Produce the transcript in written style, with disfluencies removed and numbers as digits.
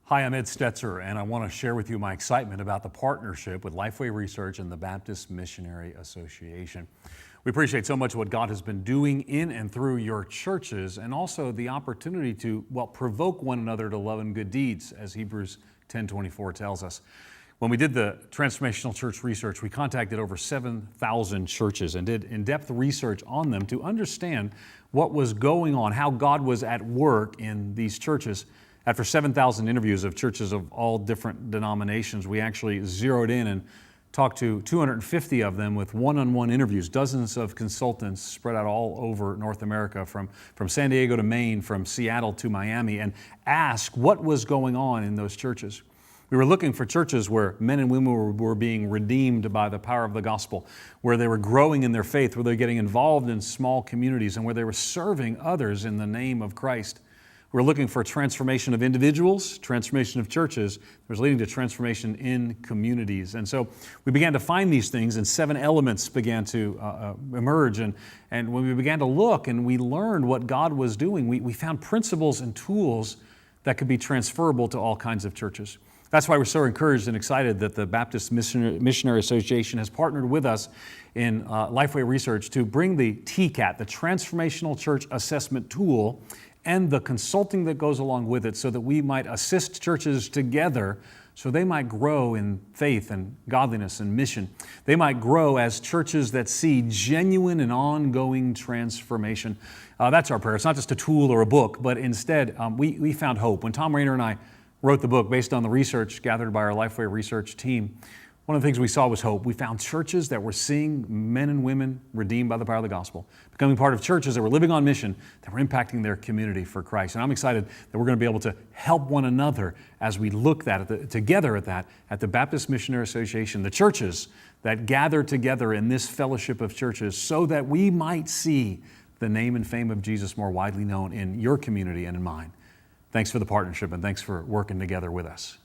Hi, I'm Ed Stetzer, and I want to share with you my excitement about the partnership with Lifeway Research and the Baptist Missionary Association. We appreciate so much what God has been doing in and through your churches, and also the opportunity to, provoke one another to love and good deeds, as Hebrews 10:24 tells us. When we did the Transformational Church Research, we contacted over 7,000 churches and did in-depth research on them to understand what was going on, how God was at work in these churches. After 7,000 interviews of churches of all different denominations, we actually zeroed in and talked to 250 of them with one-on-one interviews, dozens of consultants spread out all over North America, from San Diego to Maine, from Seattle to Miami, and asked what was going on in those churches. We were looking for churches where men and women were being redeemed by the power of the gospel, where they were growing in their faith, where they were getting involved in small communities, and where they were serving others in the name of Christ. We're looking for transformation of individuals, transformation of churches, that was leading to transformation in communities. And so we began to find these things, and 7 elements began to emerge. And when we began to look and we learned what God was doing, we found principles and tools that could be transferable to all kinds of churches. That's why we're so encouraged and excited that the Baptist Missionary Association has partnered with us in Lifeway Research to bring the TCAT, the Transformational Church Assessment Tool, and the consulting that goes along with it, so that we might assist churches together so they might grow in faith and godliness and mission. They might grow as churches that see genuine and ongoing transformation. That's our prayer. It's not just a tool or a book, but instead we found hope. When Tom Rainer and I wrote the book based on the research gathered by our Lifeway research team, one of the things we saw was hope. We found churches that were seeing men and women redeemed by the power of the gospel, becoming part of churches that were living on mission, that were impacting their community for Christ. And I'm excited that we're going to be able to help one another as we look together at the Baptist Missionary Association, the churches that gather together in this fellowship of churches, so that we might see the name and fame of Jesus more widely known in your community and in mine. Thanks for the partnership, and thanks for working together with us.